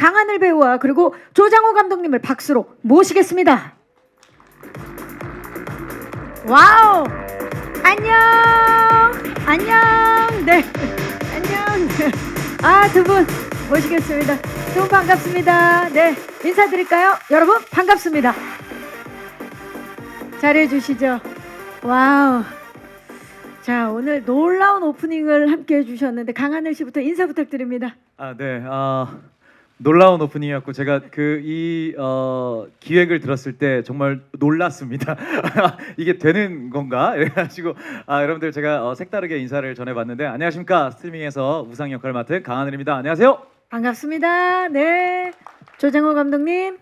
강하늘 배우와 그리고 조장호 감독님을 박수로 모시겠습니다. 와우! 안녕! 안녕! 네. 안녕! 네. 두 분 모시겠습니다. 두 분 반갑습니다. 네. 인사드릴까요? 여러분 반갑습니다. 잘해 주시죠. 와우. 자, 오늘 놀라운 오프닝을 함께 해주셨는데 강하늘 씨부터 인사 부탁드립니다. 네. 놀라운 오프닝이었고 제가 기획을 들었을 때 정말 놀랐습니다. 이게 되는 건가? 그래가지고 여러분들 제가 색다르게 인사를 전해봤는데 안녕하십니까? 스트리밍에서 우상 역할을 맡은 강하늘입니다. 안녕하세요. 반갑습니다. 네. 조장호 감독님.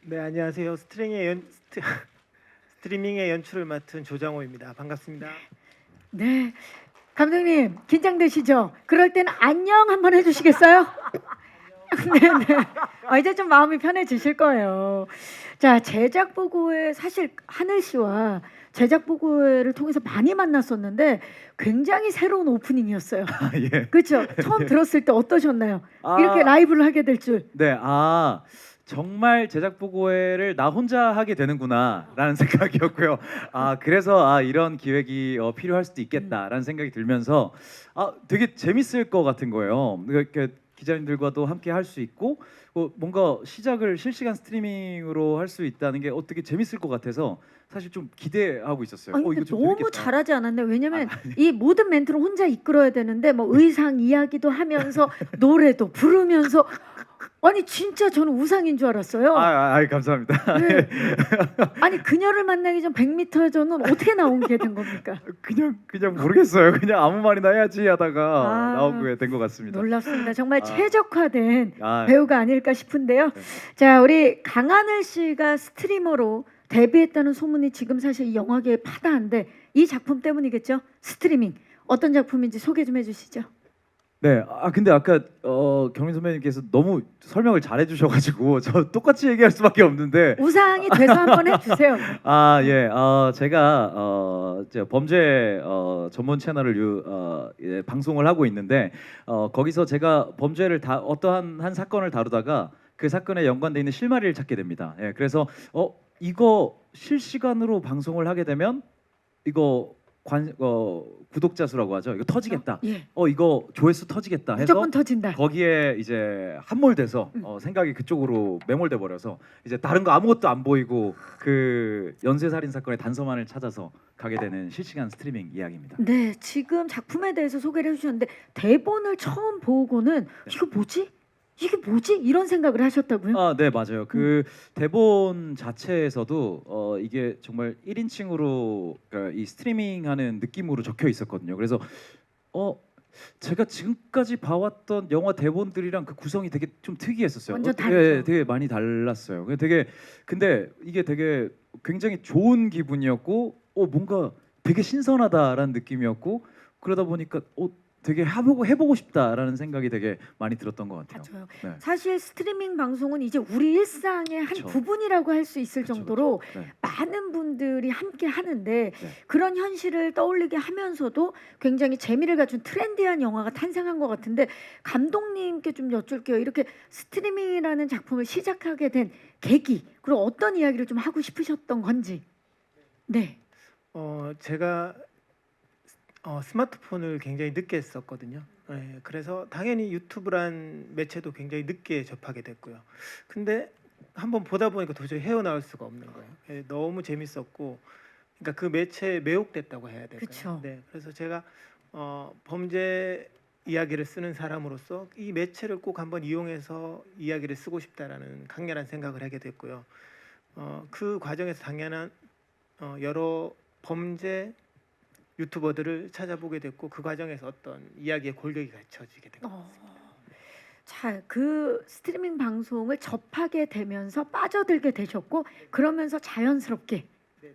네, 안녕하세요. 스트리밍의 연출을 맡은 조장호입니다. 반갑습니다. 네. 감독님 긴장되시죠? 그럴 때는 안녕 한번 해주시겠어요? 네네. 이제 좀 마음이 편해지실 거예요. 자, 제작 보고회 사실 하늘 씨와 제작 보고회를 통해서 많이 만났었는데 굉장히 새로운 오프닝이었어요. 예. 그렇죠? 처음 들었을 때 어떠셨나요? 이렇게 라이브를 하게 될 줄. 네. 정말 제작 보고회를 나 혼자 하게 되는구나라는 생각이었고요. 그래서 이런 기획이 필요할 수도 있겠다라는 생각이 들면서 되게 재밌을 것 같은 거예요. 이렇게 기자님들과도 함께 할 수 있고 뭔가 시작을 실시간 스트리밍으로 할 수 있다는 게 되게 재밌을 것 같아서 사실 좀 기대하고 있었어요. 근데 이거 좀 너무 재밌겠다. 잘하지 않았나요? 왜냐면 이 모든 멘트를 혼자 이끌어야 되는데 뭐 의상 이야기도 하면서 노래도 부르면서 아니 진짜 저는 우상인 줄 알았어요. 감사합니다. 네. 아니 그녀를 만나기 전 100m 전은 어떻게 나오게 된 겁니까? 그냥 모르겠어요. 그냥 아무 말이나 해야지 하다가 나오게 된 것 같습니다. 놀랍습니다. 정말 최적화된 아, 배우가 아닐까 싶은데요. 네. 자, 우리 강하늘 씨가 스트리머로 데뷔했다는 소문이 지금 사실 이 영화계에 파다한데 이 작품 때문이겠죠? 스트리밍 어떤 작품인지 소개 좀 해주시죠. 네. 근데 아까 경민 선배님께서 너무 설명을 잘 해주셔가지고 저 똑같이 얘기할 수밖에 없는데. 우상이 돼서 한번 해주세요. 예. 제가 범죄 전문 채널을 방송을 하고 있는데 거기서 제가 범죄를 어떠한 한 사건을 다루다가 그 사건에 연관돼 있는 실마리를 찾게 됩니다. 예. 그래서 이거 실시간으로 방송을 하게 되면 이거 구독자 수라고 하죠. 이거 터지겠다. 예. 이거 조회수 터지겠다 해서 무조건 터진다. 거기에 이제 함몰돼서 생각이 그쪽으로 매몰돼 버려서 이제 다른 거 아무것도 안 보이고 그 연쇄살인 사건의 단서만을 찾아서 가게 되는 실시간 스트리밍 이야기입니다. 네, 지금 작품에 대해서 소개를 해주셨는데 대본을 처음 보고는 이게 뭐지? 이런 생각을 하셨다고요? 네, 맞아요. 그 대본 자체에서도 이게 정말 1인칭으로 이 스트리밍하는 느낌으로 적혀 있었거든요. 그래서 제가 지금까지 봐왔던 영화 대본들이랑 그 구성이 되게 좀 특이했었어요. 완전 다르죠. 네, 되게 많이 달랐어요. 근데 이게 되게 굉장히 좋은 기분이었고 뭔가 되게 신선하다라는 느낌이었고 그러다 보니까 되게 해보고 싶다라는 생각이 되게 많이 들었던 것 같아요. 맞아요. 네. 사실 스트리밍 방송은 이제 우리 일상의 한 그쵸. 부분이라고 할 수 있을 정도로 네. 많은 분들이 함께 하는데 네. 그런 현실을 떠올리게 하면서도 굉장히 재미를 갖춘 트렌디한 영화가 탄생한 것 같은데 감독님께 좀 여쭐게요. 이렇게 스트리밍이라는 작품을 시작하게 된 계기 그리고 어떤 이야기를 좀 하고 싶으셨던 건지. 네. 제가 스마트폰을 굉장히 늦게 썼거든요. 네, 그래서 당연히 유튜브란 매체도 굉장히 늦게 접하게 됐고요. 근데 한번 보다 보니까 도저히 헤어나올 수가 없는 거예요. 너무 재밌었고, 그러니까 그 매체에 매혹됐다고 해야 될까요? 그쵸. 네, 그래서 제가 범죄 이야기를 쓰는 사람으로서 이 매체를 꼭 한번 이용해서 이야기를 쓰고 싶다라는 강렬한 생각을 하게 됐고요. 그 과정에서 당연한 여러 범죄 유튜버들을 찾아보게 됐고 그 과정에서 어떤 이야기의 골격이 갖춰지게 된 것 같습니다. 자, 그 스트리밍 방송을 접하게 되면서 빠져들게 되셨고 그러면서 자연스럽게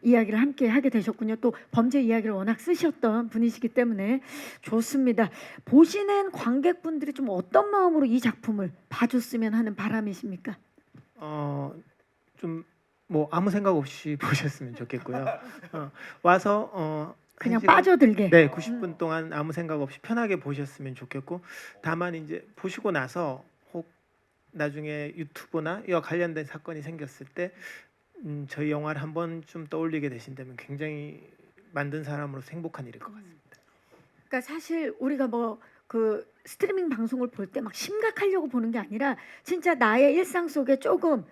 이야기를 함께 하게 되셨군요. 또 범죄 이야기를 워낙 쓰셨던 분이시기 때문에 좋습니다. 보시는 관객분들이 좀 어떤 마음으로 이 작품을 봐줬으면 하는 바람이십니까? 좀 뭐 아무 생각 없이 보셨으면 좋겠고요. 와서 그냥 1시간 빠져들게. 네, 90분 동안 아무 생각 없이 편하게 보셨으면 좋겠고 다만 이제 보시고 나서 혹 나중에 유튜브나 이와 관련된 사건이 생겼을 때 저희 영화를 한번 좀 떠올리게 되신다면 굉장히 만든 사람으로서 행복한 일일 것 같습니다. 그러니까 사실 우리가 뭐 그 스트리밍 방송을 볼 때 막 심각하려고 보는 게 아니라 진짜 나의 일상 속에 조금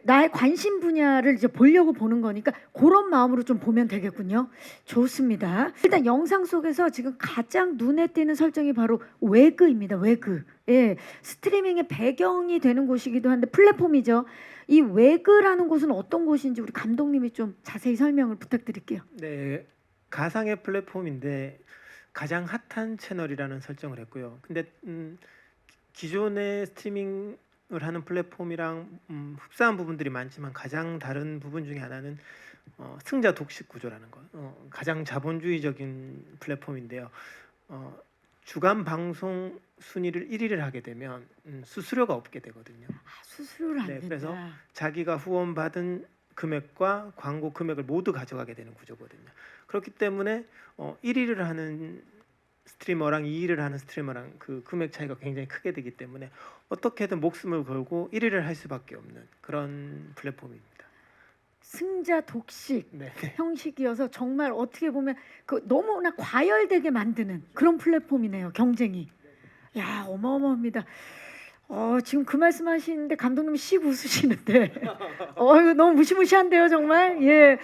나의 관심 분야를 이제 보려고 보는 거니까 그런 마음으로 좀 보면 되겠군요. 좋습니다. 일단 영상 속에서 지금 가장 눈에 띄는 설정이 바로 외그입니다. 외그. 예, 스트리밍의 배경이 되는 곳이기도 한데 플랫폼이죠. 이 외그라는 곳은 어떤 곳인지 우리 감독님이 좀 자세히 설명을 부탁드릴게요. 네, 가상의 플랫폼인데 가장 핫한 채널이라는 설정을 했고요. 근데 기존의 스트리밍을 하는 플랫폼이랑 흡사한 부분들이 많지만 가장 다른 부분 중에 하나는 승자 독식 구조라는 것. 가장 자본주의적인 플랫폼인데요. 주간 방송 순위를 1위를 하게 되면 수수료가 없게 되거든요. 수수료를 안 네, 된다. 그래서 자기가 후원받은 금액과 광고 금액을 모두 가져가게 되는 구조거든요. 그렇기 때문에 1위를 하는 스트리머랑 2위를 하는 스트리머랑 그 금액 차이가 굉장히 크게 되기 때문에 어떻게든 목숨을 걸고 1위를 할 수밖에 없는 그런 플랫폼입니다. 승자 독식 네. 형식이어서 정말 어떻게 보면 그 너무나 과열되게 만드는 그런 플랫폼이네요. 경쟁이. 야, 어마어마합니다. 지금 그 말씀하시는데 감독님이 씩 웃으시는데, 이거 너무 무시무시한데요, 정말. 예.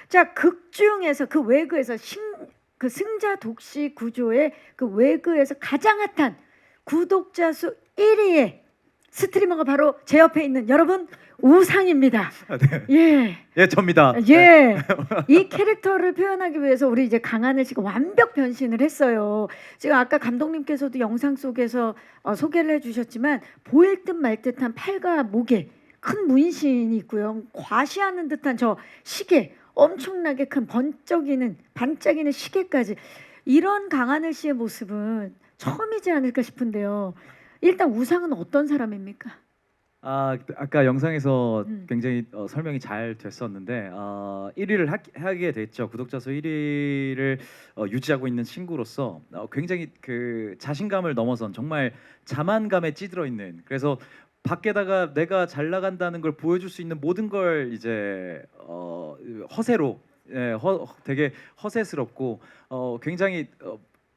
자, 극 중에서 그 외그에서 그 승자 독식 구조의 그 외그에서 가장 핫한 구독자 수 1위의 스트리머가 바로 제 옆에 있는 여러분 우상입니다. 네. 예. 예, 접니다. 예, 이 캐릭터를 표현하기 위해서 우리 이제 강하늘 씨가 완벽 변신을 했어요. 지금 아까 감독님께서도 영상 속에서 소개를 해주셨지만 보일 듯 말 듯한 팔과 목에 큰 문신이 있고요. 과시하는 듯한 저 시계, 엄청나게 큰 반짝이는 시계까지 이런 강하늘 씨의 모습은 처음이지 않을까 싶은데요. 일단 우상은 어떤 사람입니까? 아까 영상에서 음. 굉장히 설명이 잘 됐었는데 1위를 하게 됐죠. 구독자 수 1위를 유지하고 있는 친구로서 굉장히 그 자신감을 넘어선 정말 자만감에 찌들어 있는, 그래서 밖에다가 내가 잘 나간다는 걸 보여줄 수 있는 모든 걸 이제 허세로 되게 허세스럽고 굉장히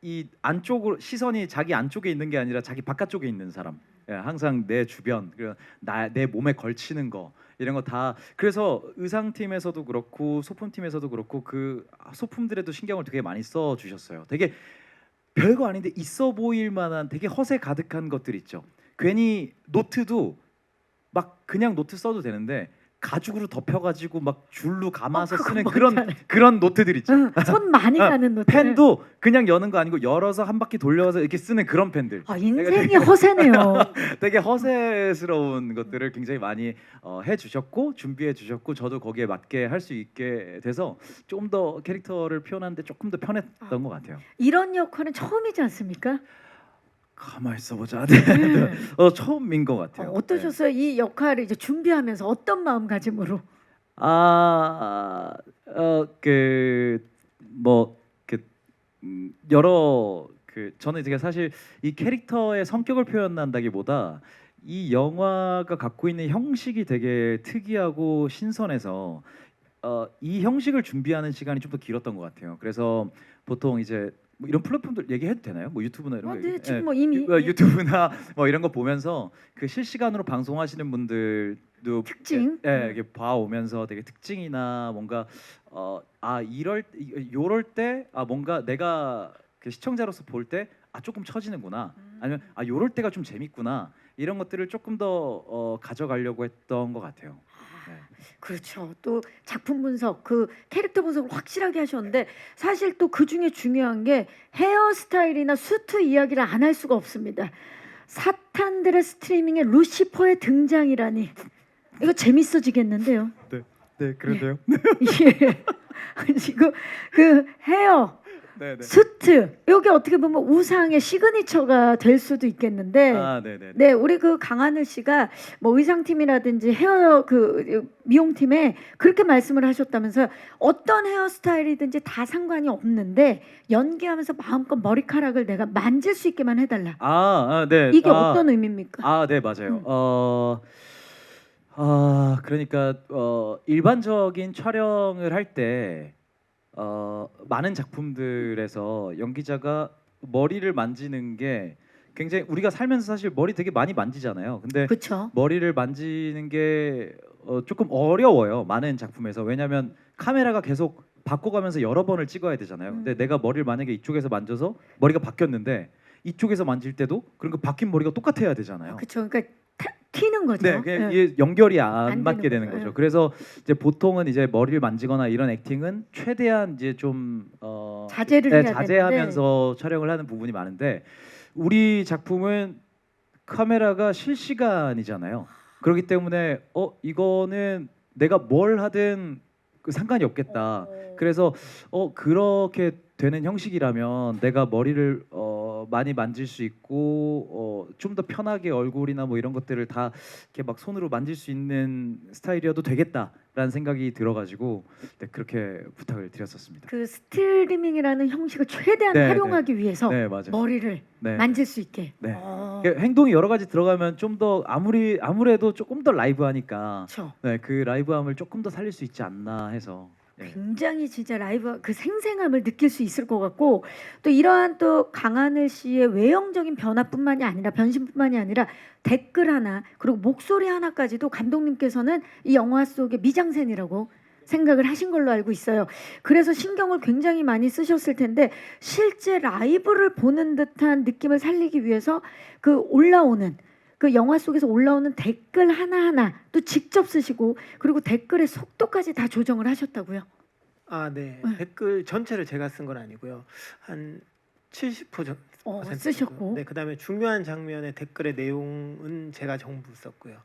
이 안쪽으로 시선이 자기 안쪽에 있는 게 아니라 자기 바깥쪽에 있는 사람. 항상 내 주변, 그리고 내 몸에 걸치는 거 이런 거 다. 그래서 의상팀에서도 그렇고 소품팀에서도 그렇고 그 소품들에도 신경을 되게 많이 써 주셨어요. 되게 별거 아닌데 있어 보일 만한 되게 허세 가득한 것들 있죠. 괜히 노트도 막 그냥 노트 써도 되는데 가죽으로 덮여가지고 막 줄로 감아서 그거 쓰는 뭔지 알아요. 그런 노트들 있죠. 응, 손 많이 가는 노트. 펜도 그냥 여는 거 아니고 열어서 한 바퀴 돌려서 이렇게 쓰는 그런 펜들. 인생이 허세네요. 되게 허세스러운 것들을 굉장히 많이 해주셨고 준비해 주셨고 저도 거기에 맞게 할 수 있게 돼서 조금 더 캐릭터를 표현하는데 조금 더 편했던 것 같아요. 이런 역할은 처음이지 않습니까? 가만 있어보자. 네. 처음인 것 같아요. 어떠셨어요? 이 역할을 이제 준비하면서 어떤 마음가짐으로? 여러 저는 되게 사실 이 캐릭터의 성격을 표현한다기보다 이 영화가 갖고 있는 형식이 되게 특이하고 신선해서 이 형식을 준비하는 시간이 좀 더 길었던 것 같아요. 그래서 보통 이제 뭐 이런 플랫폼들 얘기해도 되나요? 뭐 유튜브나 이런 거. 네, 지금 예. 뭐 이미 유튜브나 뭐 이런 거 보면서 그 실시간으로 방송하시는 분들도 특징? 이렇게 봐오면서 되게 특징이나 뭔가 요럴 때 뭔가 내가 그 시청자로서 볼 때 조금 처지는구나, 아니면 요럴 때가 좀 재밌구나, 이런 것들을 조금 더 가져가려고 했던 것 같아요. 네. 그렇죠. 또 작품 분석, 그 캐릭터 분석을 확실하게 하셨는데 사실 또 그 중에 중요한 게 헤어스타일이나 수트 이야기를 안 할 수가 없습니다. 사탄들의 스트리밍에 루시퍼의 등장이라니 이거 재밌어지겠는데요. 네, 그런데요. 예. 지금 그 헤어 네, 네. 수트 여기 어떻게 보면 우상의 시그니처가 될 수도 있겠는데 아, 네, 네. 네, 우리 그 강하늘 씨가 뭐 의상팀이라든지 헤어 그 미용팀에 그렇게 말씀을 하셨다면서요. 어떤 헤어스타일이든지 다 상관이 없는데 연기하면서 마음껏 머리카락을 내가 만질 수 있게만 해달라. 네. 이게 어떤 의미입니까? 네, 맞아요. 음. 그러니까 일반적인 촬영을 할 때 많은 작품들에서 연기자가 머리를 만지는 게 굉장히 우리가 살면서 사실 머리 되게 많이 만지잖아요. 근데 그렇죠. 머리를 만지는 게 조금 어려워요. 많은 작품에서. 왜냐하면 카메라가 계속 바꿔가면서 여러 번을 찍어야 되잖아요. 근데 내가 머리를 만약에 이쪽에서 만져서 머리가 바뀌었는데 이쪽에서 만질 때도 그런 거 바뀐 머리가 똑같아야 되잖아요. 그렇죠. 그러니까 튀는 거죠. 네, 그냥 예. 이게 연결이 안 안 맞게 되는 되는 거죠. 거죠. 예. 그래서 이제 보통은 이제 머리를 만지거나 이런 액팅은 최대한 이제 좀 자제를 네, 해야 되는데 자제하면서 촬영을 하는 부분이 많은데 우리 작품은 카메라가 실시간이잖아요. 그렇기 때문에 이거는 내가 뭘 하든 상관이 없겠다. 그래서 그렇게 되는 형식이라면 내가 머리를 많이 만질 수 있고 좀 더 편하게 얼굴이나 뭐 이런 것들을 다 이렇게 막 손으로 만질 수 있는 스타일이어도 되겠다라는 생각이 들어가지고 네, 그렇게 부탁을 드렸었습니다. 그 스트리밍이라는 형식을 최대한 네, 활용하기 위해서 네, 맞아요. 머리를 네. 만질 수 있게. 네. 행동이 여러 가지 들어가면 좀 더 아무래도 조금 더 라이브하니까 그렇죠. 네, 그 라이브함을 조금 더 살릴 수 있지 않나 해서 네. 굉장히 진짜 라이브 그 생생함을 느낄 수 있을 것 같고 또 이러한 또 강하늘 씨의 외형적인 변화뿐만이 아니라 변신뿐만이 아니라 댓글 하나 그리고 목소리 하나까지도 감독님께서는 이 영화 속의 미장센이라고 생각을 하신 걸로 알고 있어요. 그래서 신경을 굉장히 많이 쓰셨을 텐데 실제 라이브를 보는 듯한 느낌을 살리기 위해서 그 올라오는 그 영화 속에서 올라오는 댓글 하나하나 또 직접 쓰시고 그리고 댓글의 속도까지 다 조정을 하셨다고요. 네. 네. 댓글 전체를 제가 쓴 건 아니고요. 한 70% 정도 쓰셨고. 네, 그다음에 중요한 장면의 댓글의 내용은 제가 전부 썼고요.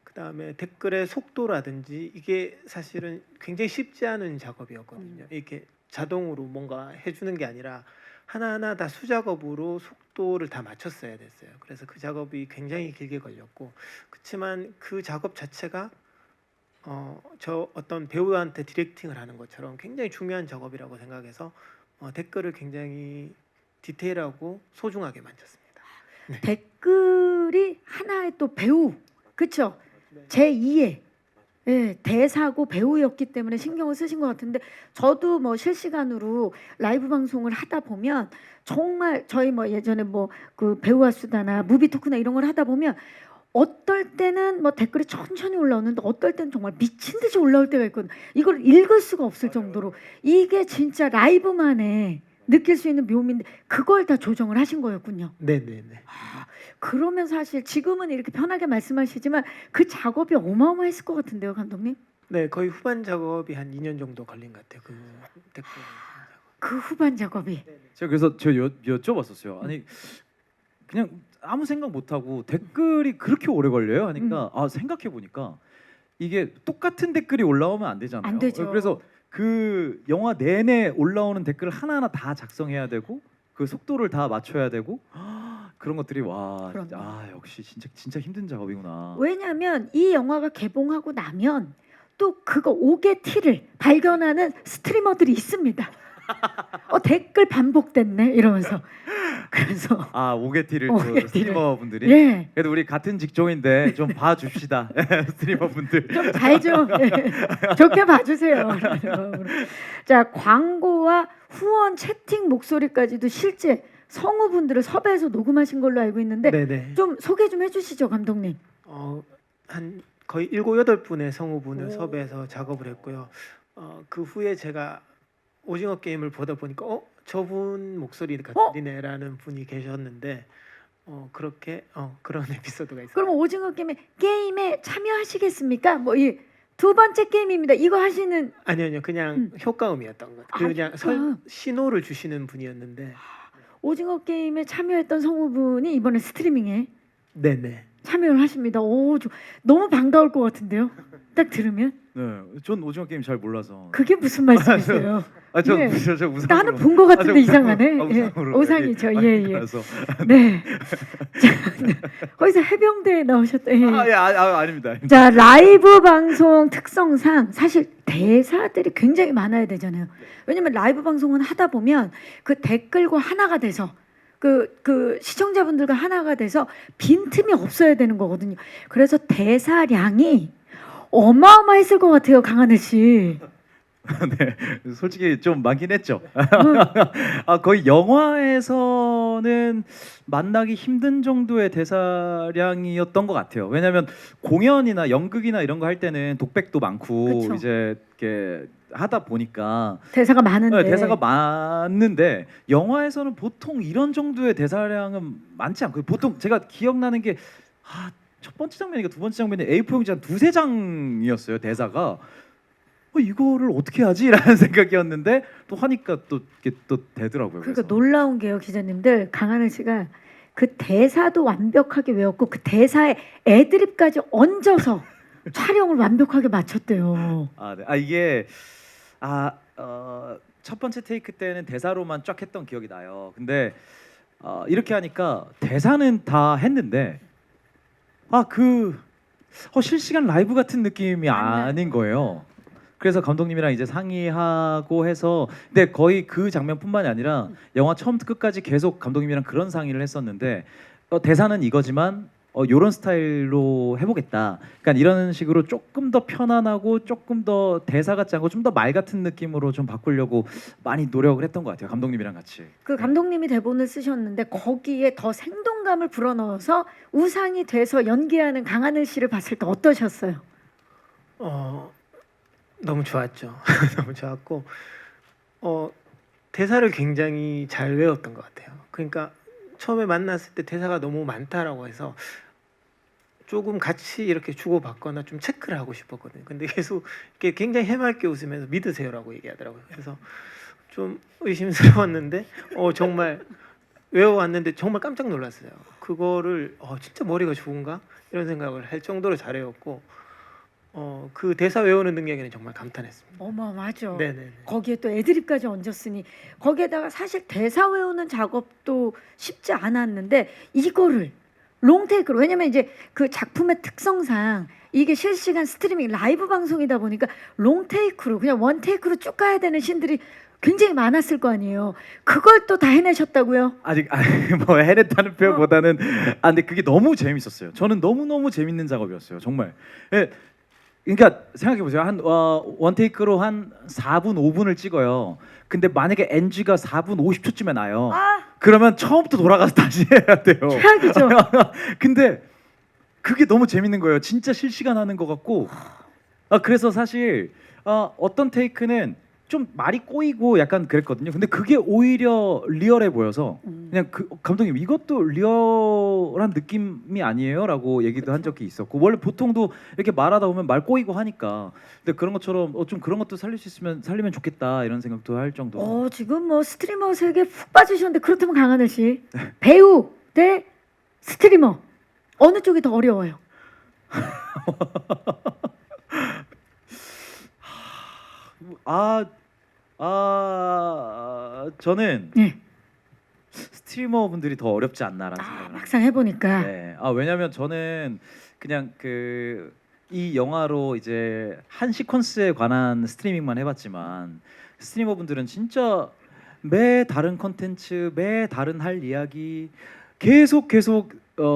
그다음에 댓글의 속도라든지 이게 사실은 굉장히 쉽지 않은 작업이었거든요. 이렇게 자동으로 뭔가 해주는 게 아니라 하나하나 다 수작업으로 속도를 다 맞췄어야 됐어요. 그래서 그 작업이 굉장히 길게 걸렸고 그렇지만 그 작업 자체가 저 어떤 배우한테 디렉팅을 하는 것처럼 굉장히 중요한 작업이라고 생각해서 댓글을 굉장히 디테일하고 소중하게 만졌습니다. 댓글이 하나의 또 배우 그렇죠. 제 2의 대사고 배우였기 때문에 신경을 쓰신 것 같은데 저도 뭐 실시간으로 라이브 방송을 하다 보면 정말 저희 뭐 예전에 뭐 그 배우와 수다나 무비 토크나 이런 걸 하다 보면 어떨 때는 뭐 댓글이 천천히 올라오는데 어떨 때는 정말 미친 듯이 올라올 때가 있거든. 이걸 읽을 수가 없을 정도로 이게 진짜 라이브만에 느낄 수 있는 묘미인데 그걸 다 조정을 하신 거였군요. 네네네. 그러면 사실 지금은 이렇게 편하게 말씀하시지만 그 작업이 어마어마했을 것 같은데요, 감독님? 네, 거의 후반 작업이 한 2년 정도 걸린 것 같아요. 그 댓글. 그 후반 작업이. 제가 그래서 여쭤봤었어요. 아니 그냥 아무 생각 못 하고 댓글이 그렇게 오래 걸려요? 하니까 생각해 보니까 이게 똑같은 댓글이 올라오면 안 되잖아요. 안 되죠. 그래서 그 영화 내내 올라오는 댓글을 하나하나 다 작성해야 되고 그 속도를 다 맞춰야 되고 그런 것들이 그럼요. 역시 진짜 힘든 작업이구나. 왜냐하면 이 영화가 개봉하고 나면 또 그거 5개 티를 발견하는 스트리머들이 있습니다. 댓글 반복됐네 이러면서 그래서 오게티를 오게티를. 스트리머 분들이 예. 그래도 우리 같은 직종인데 좀 봐줍시다. 스트리머 분들. 좀 잘 좀 좋게 봐주세요. 자 광고와 후원 채팅 목소리까지도 실제 성우분들을 섭외해서 녹음하신 걸로 알고 있는데 네네. 좀 소개 좀 해주시죠, 감독님. 한 거의 7, 8분의 성우분을 오. 섭외해서 작업을 했고요. 그 후에 제가 오징어 게임을 보다 보니까 저분 목소리가 들리네라는 분이 계셨는데 그렇게 그런 에피소드가 있어요. 그럼 오징어 게임에 참여하시겠습니까? 뭐 이 두 번째 게임입니다. 이거 하시는 아니요, 그냥 효과음이었던 것 같아요. 그냥 효과음. 신호를 주시는 분이었는데. 오징어 게임에 참여했던 성우분이 이번에 스트리밍에 네네. 참여를 하십니다. 너무 반가울 것 같은데요. 딱 들으면 네, 전 오징어 게임 잘 몰라서. 그게 무슨 말씀이세요? 저 예. 우상으로. 나는 본 것 같은데 이상하네. 예. 우상으로. 오상이죠. 예. 예, 예. 그래서. 네. 자, 거기서 해병대에 나오셨다. 예. 아닙니다. 자, 라이브 방송 특성상 사실 대사들이 굉장히 많아야 되잖아요. 왜냐면 라이브 방송은 하다 보면 그 댓글과 하나가 돼서 그 시청자분들과 하나가 돼서 빈틈이 없어야 되는 거거든요. 그래서 대사량이 어마어마했을 것 같아요, 강하늘 씨. 네, 솔직히 좀 많긴 했죠. 거의 영화에서는 만나기 힘든 정도의 대사량이었던 것 같아요. 왜냐하면 공연이나 연극이나 이런 거 할 때는 독백도 많고 그쵸. 이제 이렇게 하다 보니까 대사가 많은데. 네, 대사가 많는데 영화에서는 보통 이런 정도의 대사량은 많지 않고 보통 제가 기억나는 게 첫 번째 장면이니까 두 번째 장면이 A4 용지 한 두세 장이었어요. 대사가 이거를 어떻게 하지라는 생각이었는데 또 하니까 또 이게 또 되더라고요. 그러니까 그래서. 놀라운 게요, 기자님들. 강하늘 씨가 그 대사도 완벽하게 외웠고 그 대사에 애드립까지 얹어서 촬영을 완벽하게 마쳤대요. 네. 이게 첫 번째 테이크 때는 대사로만 쫙 했던 기억이 나요. 근데 이렇게 하니까 대사는 다 했는데 실시간 라이브 같은 느낌이 아닌 거예요. 그래서 감독님이랑 이제 상의하고 해서 근데 거의 그 장면뿐만이 아니라 영화 처음부터 끝까지 계속 감독님이랑 그런 상의를 했었는데 대사는 이거지만 요런 스타일로 해보겠다. 그러니까 이런 식으로 조금 더 편안하고 조금 더 대사 같지 않고 좀 더 말 같은 느낌으로 좀 바꾸려고 많이 노력을 했던 것 같아요. 감독님이랑 같이. 그 감독님이 대본을 쓰셨는데 거기에 더 생동감을 불어넣어서 우상이 돼서 연기하는 강하늘 씨를 봤을 때 어떠셨어요? 너무 좋았죠. 너무 좋았고 대사를 굉장히 잘 외웠던 것 같아요. 그러니까 처음에 만났을 때 대사가 너무 많다라고 해서 조금 같이 이렇게 주고받거나 좀 체크를 하고 싶었거든요. 근데 계속 이렇게 굉장히 해맑게 웃으면서 믿으세요라고 얘기하더라고요. 그래서 좀 의심스러웠는데 정말 외워왔는데 정말 깜짝 놀랐어요. 그거를 진짜 머리가 좋은가 이런 생각을 할 정도로 잘 외웠고 그 대사 외우는 능력에는 정말 감탄했습니다. 어마어마하죠. 네네. 거기에 또 애드립까지 얹었으니 거기에다가 사실 대사 외우는 작업도 쉽지 않았는데 이거를 롱테이크로 왜냐면 이제 그 작품의 특성상 이게 실시간 스트리밍 라이브 방송이다 보니까 롱테이크로 그냥 원테이크로 쭉 가야 되는 신들이 굉장히 많았을 거 아니에요. 그걸 또 다 해내셨다고요? 아직 뭐 해냈다는 표현보다는 근데 그게 너무 재밌었어요. 저는 너무 재밌는 작업이었어요. 정말. 예. 그러니까 생각해 보세요. 한 원테이크로 한 4분 5분을 찍어요. 근데 만약에 NG가 4분 50초쯤에 나요. 그러면 처음부터 돌아가서 다시 해야 돼요. 최악이죠. 근데 그게 너무 재밌는 거예요. 진짜 실시간 하는 것 같고. 그래서 사실 어떤 테이크는 좀 말이 꼬이고 약간 그랬거든요. 근데 그게 오히려 리얼해 보여서 그냥 감독님 이것도 리얼한 느낌이 아니에요라고 얘기도 한 적이 있었고 원래 보통도 이렇게 말하다 보면 말 꼬이고 하니까 근데 그런 것처럼 좀 그런 것도 살릴 수 있으면 살리면 좋겠다 이런 생각도 할 정도. 지금 뭐 스트리머 세계 푹 빠지셨는데 그렇다면 강하늘 씨 배우 대 스트리머 어느 쪽이 더 어려워요? 저는 네. 스트리머 분들이 더 어렵지 않나라는 생각을 합니다. 막상 해보니까 네. 왜냐면 저는 그냥 이 영화로 이제 한 시퀀스에 관한 스트리밍만 해봤지만 스트리머 분들은 진짜 매 다른 컨텐츠, 매 다른 할 이야기 계속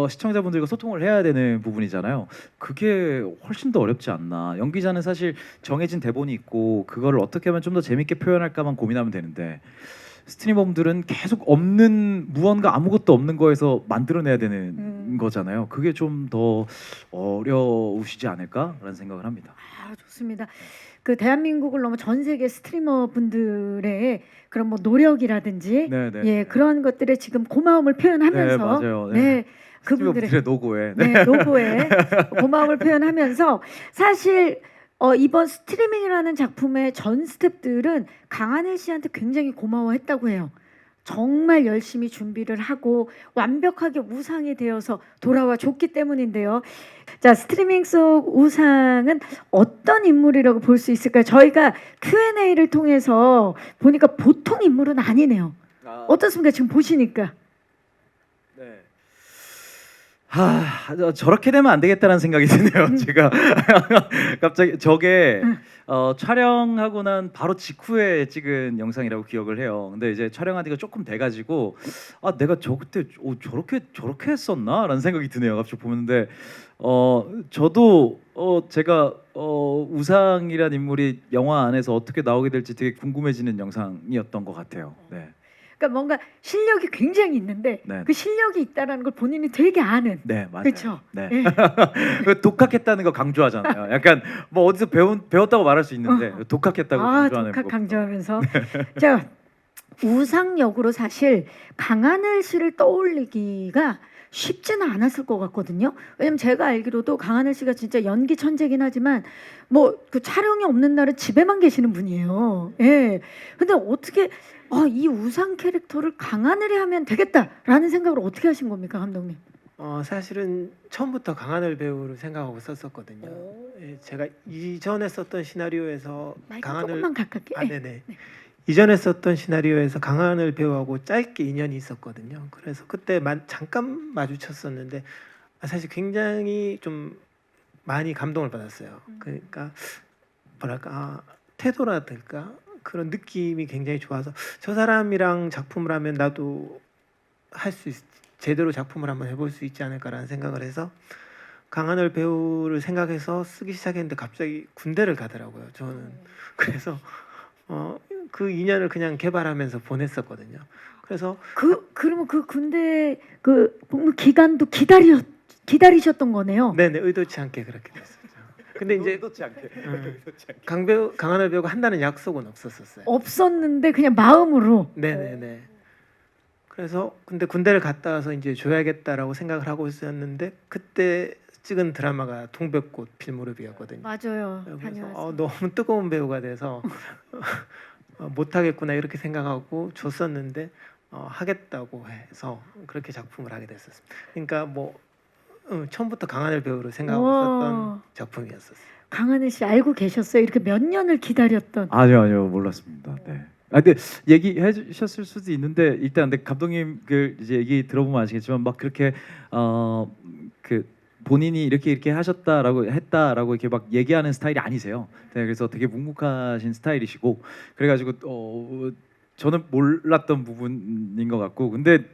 시청자분들과 소통을 해야 되는 부분이잖아요. 그게 훨씬 더 어렵지 않나. 연기자는 사실 정해진 대본이 있고 그거를 어떻게 하면 좀 더 재밌게 표현할까만 고민하면 되는데 스트리머분들은 계속 없는 무언가 아무것도 없는 거에서 만들어내야 되는 거잖아요. 그게 좀 더 어려우시지 않을까라는 생각을 합니다. 좋습니다. 그 대한민국을 넘어 전 세계 스트리머 분들의 그런 뭐 노력이라든지 네네. 그런 것들에 지금 고마움을 표현하면서 네, 맞아요. 네, 그분들의 노고에 노고에 고마움을 표현하면서 사실 이번 스트리밍이라는 작품의 전 스태프들은 강하늘 씨한테 굉장히 고마워했다고 해요. 정말 열심히 준비를 하고 완벽하게 우상이 되어서 돌아와 줬기 때문인데요. 자, 스트리밍 속 우상은 어떤 인물이라고 볼 수 있을까요? 저희가 Q&A를 통해서 보니까 보통 인물은 아니네요. 어떻습니까? 지금 보시니까. 네. 저렇게 되면 안 되겠다는 생각이 드네요. 제가 갑자기 저게 촬영하고 난 바로 직후에 찍은 영상이라고 기억을 해요. 근데 이제 촬영한 지가 조금 돼가지고 내가 그때 저렇게 했었나라는 생각이 드네요. 갑자기 보는데 저도 제가 우상이란 인물이 영화 안에서 어떻게 나오게 될지 되게 궁금해지는 영상이었던 것 같아요. 네. 그러니까 뭔가 실력이 굉장히 있는데 네. 그 실력이 있다라는 걸 본인이 되게 아는. 네, 맞아요. 그렇죠. 네. 예. 독학했다는 거 강조하잖아요. 약간 뭐 어디서 배웠다고 말할 수 있는데 독학했다고 강조하는 독학 거. 강조하면서 자, 우상 역으로 사실 강하늘 씨를 떠올리기가 쉽지는 않았을 것 같거든요. 왜냐면 제가 알기로도 강하늘 씨가 진짜 연기 천재긴 하지만 뭐 그 촬영이 없는 날은 집에만 계시는 분이에요. 예. 근데 어떻게 이 우상 캐릭터를 강하늘이 하면 되겠다라는 생각을 어떻게 하신 겁니까, 감독님? 사실은 처음부터 강하늘 배우를 생각하고 썼었거든요. 예, 제가 이전에 썼던 시나리오에서 마이크 강하늘 조금만 가깝게. 네네. 이전에 썼던 시나리오에서 강하늘 배우하고 짧게 인연이 있었거든요. 그래서 그때 잠깐 마주쳤었는데 사실 굉장히 좀 많이 감동을 받았어요. 그러니까 뭐랄까 태도라든가 그런 느낌이 굉장히 좋아서 저 사람이랑 작품을 하면 나도 제대로 작품을 한번 해볼 수 있지 않을까라는 생각을 해서 강하늘 배우를 생각해서 쓰기 시작했는데 갑자기 군대를 가더라고요. 저는 그래서 그 인연을 그냥 개발하면서 보냈었거든요. 그래서 그러면 그 군대 그 복무 기간도 기다리셨던 거네요. 네네 의도치 않게 그렇게 됐었죠. 근데 이제 의도치 않게. 강하늘 배우가 한다는 약속은 없었었어요. 없었는데 그냥 마음으로. 네네네. 그래서 근데 군대를 갔다 와서 이제 줘야겠다라고 생각을 하고 있었는데 그때 찍은 드라마가 동백꽃 필무렵이었거든요. 맞아요. 그래서 다녀와서. 너무 뜨거운 배우가 돼서 못하겠구나 이렇게 생각하고 줬었는데 하겠다고 해서 그렇게 작품을 하게 됐었습니다. 그러니까 뭐 처음부터 강하늘 배우를 생각하고 우와. 썼던 작품이었었어요. 강하늘 씨 알고 계셨어요? 이렇게 몇 년을 기다렸던. 아니요 몰랐습니다. 네. 근데 얘기해 주셨을 수도 있는데 일단 근데 감독님 그 이제 얘기 들어보면 아시겠지만 막 그렇게 그 본인이 이렇게 했다라고 이렇게 막 얘기하는 스타일이 아니세요. 네, 그래서 되게 묵묵하신 스타일이시고 그래가지고 저는 몰랐던 부분인 것 같고 근데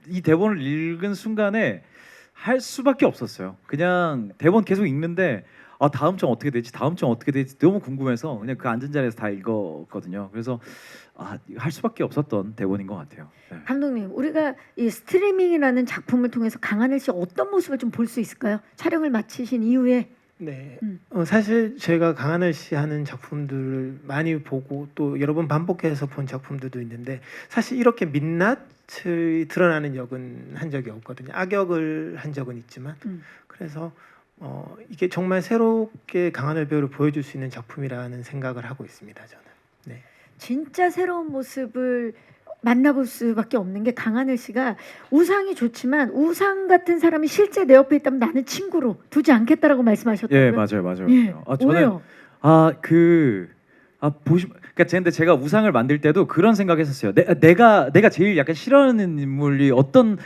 이 대본을 읽은 순간에 할 수밖에 없었어요. 그냥 대본 계속 읽는데 다음 장 어떻게 되지? 다음 장 어떻게 되지? 너무 궁금해서 그냥 그 앉은 자리에서 다 읽었거든요. 그래서 할 수밖에 없었던 대본인 것 같아요. 네. 감독님, 우리가 이 스트리밍이라는 작품을 통해서 강하늘 씨 어떤 모습을 좀 볼 수 있을까요? 촬영을 마치신 이후에. 네. 사실 제가 강하늘 씨 하는 작품들을 많이 보고 또 여러 번 반복해서 본 작품들도 있는데 사실 이렇게 민낯이 드러나는 역은 한 적이 없거든요. 악역을 한 적은 있지만 그래서 이게 정말 새롭게 강하늘 배우를 보여줄 수 있는 작품이라는 생각을 하고 있습니다. 저는. 네. 진짜 새로운 모습을 만나볼 수밖에 없는 게 강하늘 씨가 우상이 좋지만 우상 같은 사람이 실제 내 옆에 있다면 나는 친구로 두지 않겠다라고 말씀하셨다고요? 예 맞아요. 예. 저는 왜요? 그러니까 근데 제가 우상을 만들 때도 그런 생각했었어요. 내가 제일 약간 싫어하는 인물이 어떤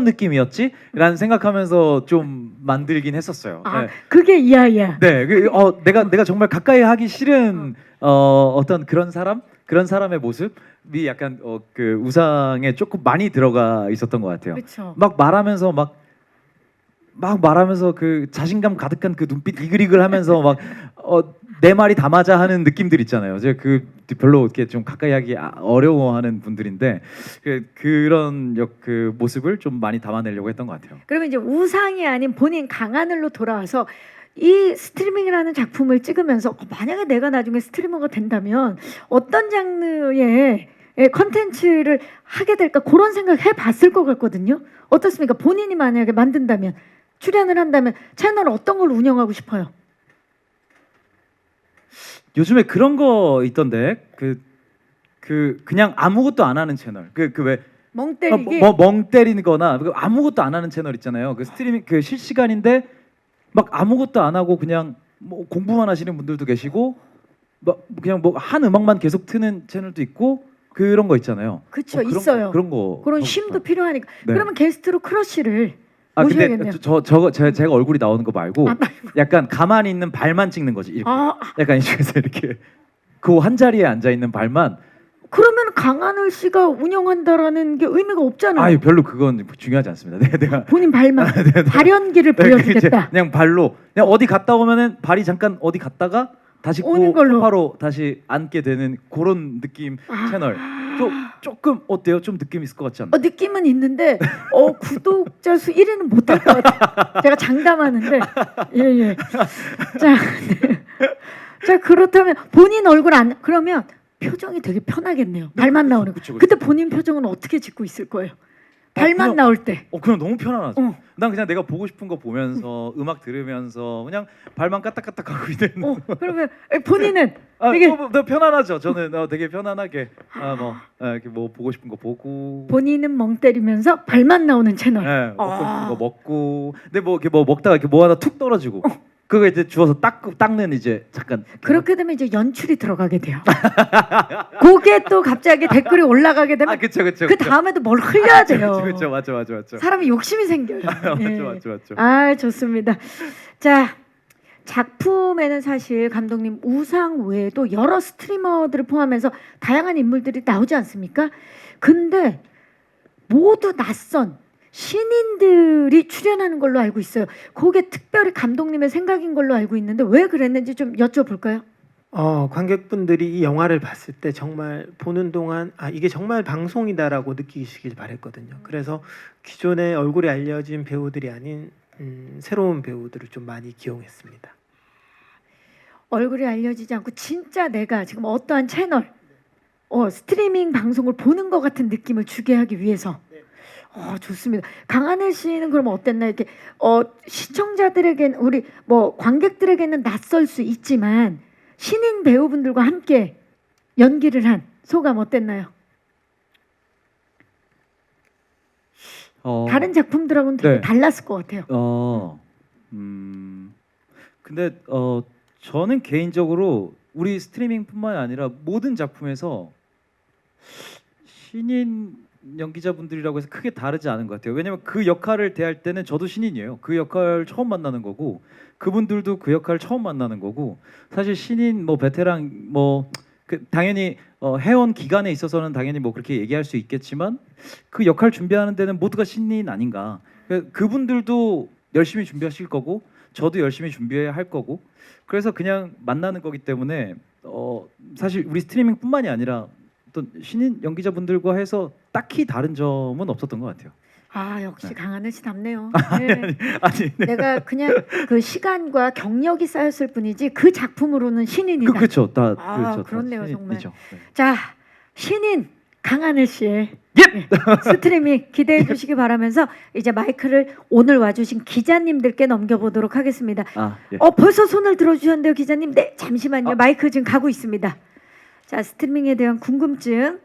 느낌이었지? 라는 생각하면서 좀 만들긴 했었어요. 네. 그게 이하야. 네, 내가 정말 가까이 하기 싫은 어떤 그런 사람의 모습이 약간 그 우상에 조금 많이 들어가 있었던 것 같아요. 그렇죠. 막 말하면서 그 자신감 가득한 그 눈빛 이글이글하면서 막 내 말이 다 맞아 하는 느낌들 있잖아요. 제가 그 별로 이렇게 좀 가까이 하기 어려워하는 분들인데 그런 그 모습을 좀 많이 담아내려고 했던 것 같아요. 그러면 이제 우상이 아닌 본인 강하늘로 돌아와서 이 스트리밍이라는 작품을 찍으면서 만약에 내가 나중에 스트리머가 된다면 어떤 장르의 컨텐츠를 하게 될까 그런 생각 해봤을 것 같거든요. 어떻습니까? 본인이 만약에 만든다면 출연을 한다면 채널 어떤 걸 운영하고 싶어요? 요즘에 그런 거 있던데 그 그냥 아무것도 안 하는 채널. 왜 멍 때리기. 멍 때리거나 아무것도 안 하는 채널 있잖아요. 그 스트리밍 그 실시간인데 막 아무것도 안 하고 그냥 뭐 공부만 하시는 분들도 계시고 막 그냥 뭐 한 음악만 계속 트는 채널도 있고 그런 거 있잖아요. 그쵸, 그런 있어요. 그런 거 그런 하고 쉼도 싶어요. 필요하니까. 네. 그러면 게스트로 크러쉬를 아 모셔야겠네요. 근데 제가 얼굴이 나오는 거 말고 아, 약간 가만히 있는 발만 찍는 거지. 이렇게. 아, 약간 이쪽에서 이렇게 그 한 자리에 앉아 있는 발만. 그러면 강하늘 씨가 운영한다라는 게 의미가 없잖아요. 아 별로 그건 중요하지 않습니다. 내가 본인 발만 발연기를 보여주겠다. 그냥 발로 그냥 어디 갔다 오면은 발이 잠깐 어디 갔다가 다시 오는 걸로. 소파로 다시 앉게 되는 그런 느낌 채널. 조금 어때요? 좀 느낌 있을 것 같지 않나요? 느낌은 있는데 구독자 수 1위는 못할 것 같아요. 제가 장담하는데 예. 자, 네. 자 그렇다면 본인 얼굴 안 그러면 표정이 되게 편하겠네요. 발만 나오는 거. 그쵸. 그때 본인 표정은 어떻게 짓고 있을 거예요? 발만 그냥- 나올 때. 그냥 너무 편안하죠. 난 그냥 내가 보고 싶은 거 보면서 음악 들으면서 그냥 발만 까딱까딱하고 있는. 그러면 본인은 되게 더 편안하죠. 저는 되게 편안하게 이렇게 뭐 보고 싶은 거 보고. 본인은 멍 때리면서 발만 나오는 채널. 네, 먹고 싶은 거 먹고. 근데 뭐 이렇게 뭐 먹다가 이렇게 뭐 하나 툭 떨어지고. 그거 이제 주워서 닦는 이제 잠깐. 그렇게 되면 이제 연출이 들어가게 돼요. 그게 또 갑자기 댓글이 올라가게 되면 그쵸. 그 다음에도 뭘 흘려야 돼요. 그쵸. 맞죠. 사람이 욕심이 생겨요. 예. 맞죠. 아 좋습니다. 자 작품에는 사실 감독님 우상 외에도 여러 스트리머들을 포함해서 다양한 인물들이 나오지 않습니까? 근데 모두 낯선 신인들이 출연하는 걸로 알고 있어요. 그게 특별히 감독님의 생각인 걸로 알고 있는데 왜 그랬는지 좀 여쭤볼까요? 관객분들이 이 영화를 봤을 때 정말 보는 동안 이게 정말 방송이다라고 느끼시길 바랬거든요. 그래서 기존에 얼굴이 알려진 배우들이 아닌 새로운 배우들을 좀 많이 기용했습니다. 얼굴이 알려지지 않고 진짜 내가 지금 어떠한 채널 스트리밍 방송을 보는 것 같은 느낌을 주게 하기 위해서 좋습니다. 강하늘 씨는 그럼 어땠나요? 이렇게 시청자들에게는 우리 뭐 관객들에게는 낯설 수 있지만 신인 배우분들과 함께 연기를 한 소감 어땠나요? 다른 작품들하고는 되게 네. 달랐을 것 같아요. 근데 저는 개인적으로 우리 스트리밍뿐만 아니라 모든 작품에서 신인 연기자분들이라고 해서 크게 다르지 않은 것 같아요. 왜냐면 그 역할을 대할 때는 저도 신인이에요. 그 역할 처음 만나는 거고 그분들도 그 역할 처음 만나는 거고 사실 신인 뭐 베테랑 당연히 해온 기간에 있어서는 당연히 뭐 그렇게 얘기할 수 있겠지만 그 역할 준비하는 데는 모두가 신인 아닌가. 그분들도 열심히 준비하실 거고 저도 열심히 준비해야 할 거고 그래서 그냥 만나는 거기 때문에 사실 우리 스트리밍뿐만이 아니라 또 신인 연기자분들과 해서 딱히 다른 점은 없었던 것 같아요. 역시 강하늘 씨 답네요. 아니, 네. 내가 그냥 그 시간과 경력이 쌓였을 뿐이지 그 작품으로는 신인이다. 그렇죠. 다 그렇죠. 그렇네요, 다 정말. 신인이죠. 네. 자, 신인 강하늘 씨의 스트리밍 기대해 주시기 바라면서 이제 마이크를 오늘 와주신 기자님들께 넘겨보도록 하겠습니다. 예. 벌써 손을 들어주셨는데요, 기자님. 네, 잠시만요. 마이크 지금 가고 있습니다. 자, 스트리밍에 대한 궁금증.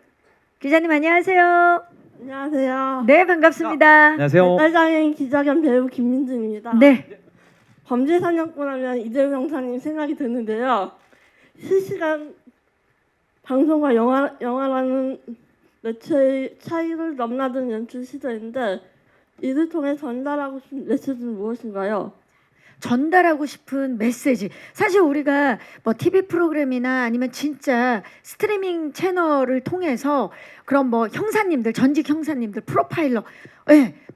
기자님 안녕하세요. 안녕하세요. 네, 반갑습니다. 안녕하세요. 발달장애인 기자 겸 배우 김민주입니다. 네, 범죄 사냥꾼 하면 이재용 형사님 생각이 드는데요. 실시간 방송과 영화라는 매체의 차이를 넘나든 연출 시도인데 이를 통해 전달하고 싶은 메시지는 무엇인가요? 전달하고 싶은 메시지. 사실 우리가 뭐 TV 프로그램이나 아니면 진짜 스트리밍 채널을 통해서 그런 뭐 형사님들, 전직 형사님들, 프로파일러,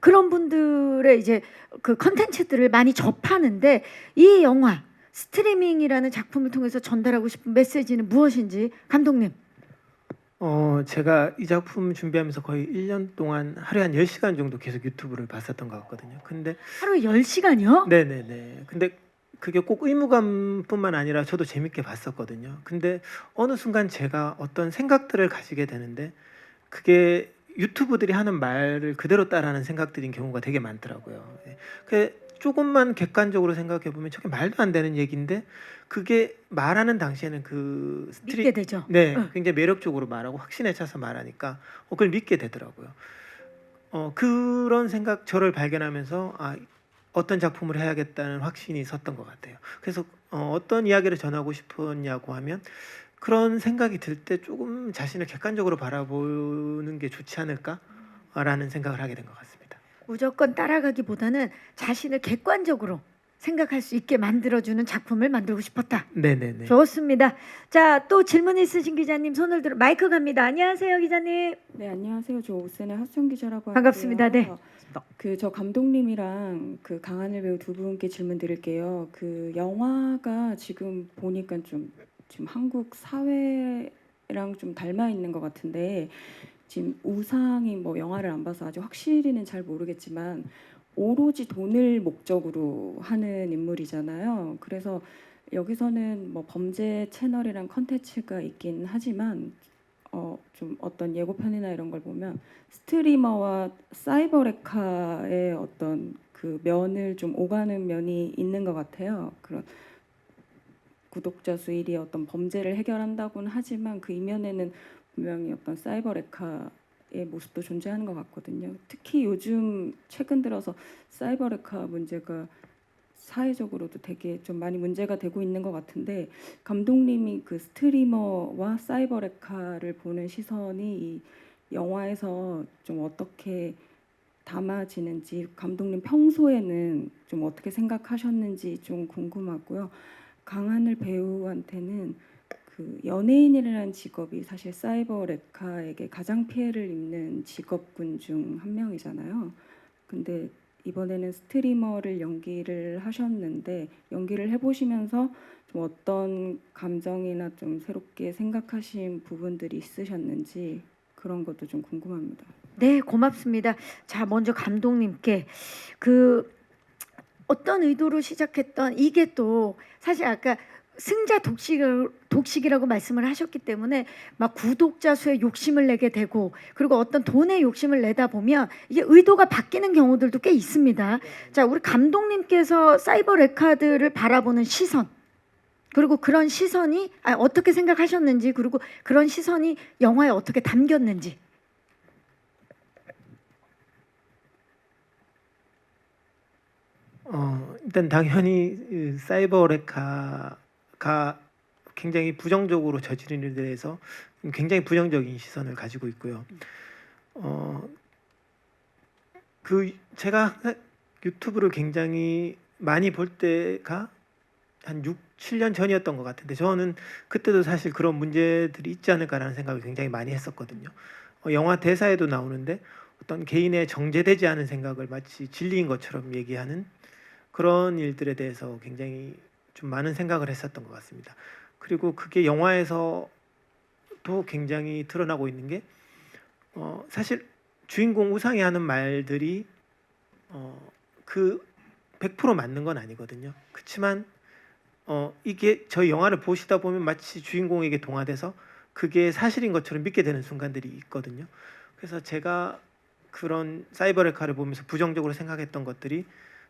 그런 분들의 이제 그 컨텐츠들을 많이 접하는데 이 영화 스트리밍이라는 작품을 통해서 전달하고 싶은 메시지는 무엇인지 감독님. 제가 이 작품 준비하면서 거의 1년 동안 하루에 한 10시간 정도 계속 유튜브를 봤었던 것 같거든요. 근데 하루에 10시간이요? 네네네. 근데 그게 꼭 의무감뿐만 아니라 저도 재밌게 봤었거든요. 근데 어느 순간 제가 어떤 생각들을 가지게 되는데 그게 유튜브들이 하는 말을 그대로 따라하는 생각들인 경우가 되게 많더라고요. 그 조금만 객관적으로 생각해 보면 저게 말도 안 되는 얘기인데 그게 말하는 당시에는 그 믿게 되죠. 네, 응. 굉장히 매력적으로 말하고 확신에 차서 말하니까 그걸 믿게 되더라고요. 그런 생각 저를 발견하면서 어떤 작품을 해야겠다는 확신이 섰던 것 같아요. 그래서 어떤 이야기를 전하고 싶었냐고 하면 그런 생각이 들 때 조금 자신을 객관적으로 바라보는 게 좋지 않을까라는 생각을 하게 된 것 같습니다. 무조건 따라가기보다는 자신을 객관적으로 생각할 수 있게 만들어주는 작품을 만들고 싶었다. 네네네. 좋습니다. 자, 또 질문 있으신 기자님 손을 들어 마이크 갑니다. 안녕하세요, 기자님. 네, 안녕하세요. 저 오센의 하수영 기자라고 반갑습니다. 하고요. 저 감독님이랑 그 강하늘 배우 두 분께 질문 드릴게요. 그 영화가 지금 보니까 좀 지금 한국 사회랑 좀 닮아 있는 것 같은데 지금 우상이 뭐 영화를 안 봐서 아직 확실히는 잘 모르겠지만 오로지 돈을 목적으로 하는 인물이잖아요. 그래서 여기서는 뭐 범죄 채널이랑 컨텐츠가 있긴 하지만 좀 어떤 예고편이나 이런 걸 보면 스트리머와 사이버레카의 어떤 그 면을 좀 오가는 면이 있는 것 같아요. 그런 구독자 수 1위 어떤 범죄를 해결한다고는 하지만 그 이면에는 분명히 어떤 사이버레카의 모습도 존재하는 것 같거든요. 특히 요즘 최근 들어서 사이버레카 문제가 사회적으로도 되게 좀 많이 문제가 되고 있는 것 같은데 감독님이 그 스트리머와 사이버레카를 보는 시선이 이 영화에서 좀 어떻게 담아지는지 감독님 평소에는 좀 어떻게 생각하셨는지 좀 궁금하고요. 강하늘 배우한테는 그 연예인이라는 직업이 사실 사이버레카에게 가장 피해를 입는 직업군 중 한 명이잖아요. 근데 이번에는 스트리머를 연기를 하셨는데 연기를 해보시면서 좀 어떤 감정이나 좀 새롭게 생각하신 부분들이 있으셨는지 그런 것도 좀 궁금합니다. 네, 고맙습니다. 자, 먼저 감독님께 그 어떤 의도로 시작했던 이게 또 사실 아까 승자 독식이라고 말씀을 하셨기 때문에 막 구독자 수에 욕심을 내게 되고 그리고 어떤 돈에 욕심을 내다 보면 이게 의도가 바뀌는 경우들도 꽤 있습니다. 자, 우리 감독님께서 사이버 레카드를 바라보는 시선 그리고 그런 시선이 어떻게 생각하셨는지 그리고 그런 시선이 영화에 어떻게 담겼는지. 일단 당연히 사이버레카가 굉장히 부정적으로 저지른 일에 대해서 굉장히 부정적인 시선을 가지고 있고요. 그 제가 유튜브를 굉장히 많이 볼 때가 한 6, 7년 전이었던 것 같은데 저는 그때도 사실 그런 문제들이 있지 않을까라는 생각을 굉장히 많이 했었거든요. 영화 대사에도 나오는데 어떤 개인의 정제되지 않은 생각을 마치 진리인 것처럼 얘기하는 그런 일들에 대해서 굉장히 좀 많은 생각을 했었던 것 같습니다. 그리고 그게 영화에서도 굉장히 드러나고 있는 게 사실 주인공 우상이 하는 말들이 그 100% 맞는 건 아니거든요. 그렇지만 이게 저희 영화를 보시다 보면 마치 주인공에게 동화돼서 그게 사실인 것처럼 믿게 되는 순간들이 있거든요. 그래서 제가 그런 사이버레카를 보면서 부정적으로 생각했던 것들이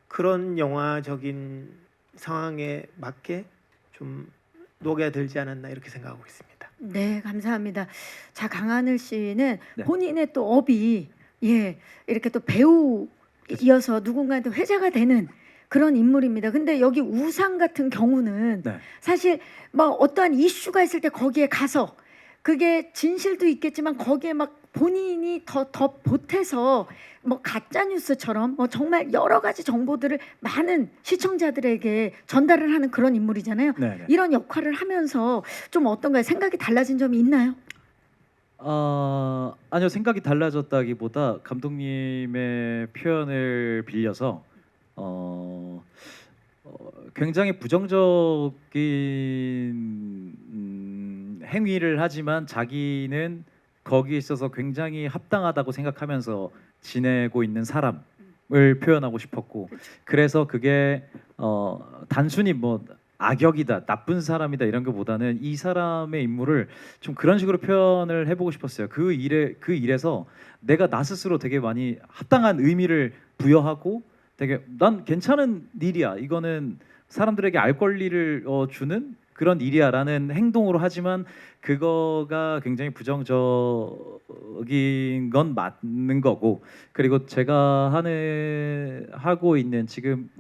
그런 영화적인 상황에 맞게 좀 녹여들지 않았나 이렇게 생각하고 있습니다. 네, 감사합니다. 자, 강하늘 씨는 네. 본인의 또 업이 이렇게 또 배우이어서 누군가한테 회자가 되는 그런 인물입니다. 근데 여기 우상 같은 경우는 네. 사실 뭐 어떠한 이슈가 있을 때 거기에 가서 그게 진실도 있겠지만 거기에 막 본인이 더 보태서 뭐 가짜 뉴스처럼 뭐 정말 여러 가지 정보들을 많은 시청자들에게 전달을 하는 그런 인물이잖아요. 네. 이런 역할을 하면서 좀 어떤가요? 생각이 달라진 점이 있나요? 아니요, 생각이 달라졌다기보다 감독님의 표현을 빌려서 굉장히 부정적인 행위를 하지만 자기는 거기에 있어서 굉장히 합당하다고 생각하면서 지내고 있는 사람을 표현하고 싶었고 그래서 그게 단순히 뭐 악역이다, 나쁜 사람이다 이런 것보다는 이 사람의 인물을 좀 그런 식으로 표현을 해보고 싶었어요. 그 일에서 내가 나 스스로 되게 많이 합당한 의미를 부여하고 되게 난 괜찮은 일이야. 이거는 사람들에게 알 권리를 주는 그런 일이야라는 행동으로 하지만 그거가 굉장히 부정적인 건 맞는 거고 그리고 제가 하고 있는 지금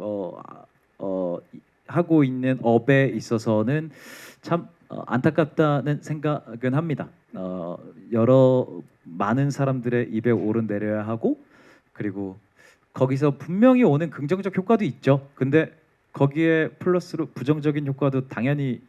하고 있는 업에 있어서는 참 안타깝다는 생각은 합니다. 여러 많은 사람들의 입에 오르내려야 하고 그리고 거기서 분명히 오는 긍정적 효과도 있죠. 근데 거기에 플러스로 부정적인 효과도 당연히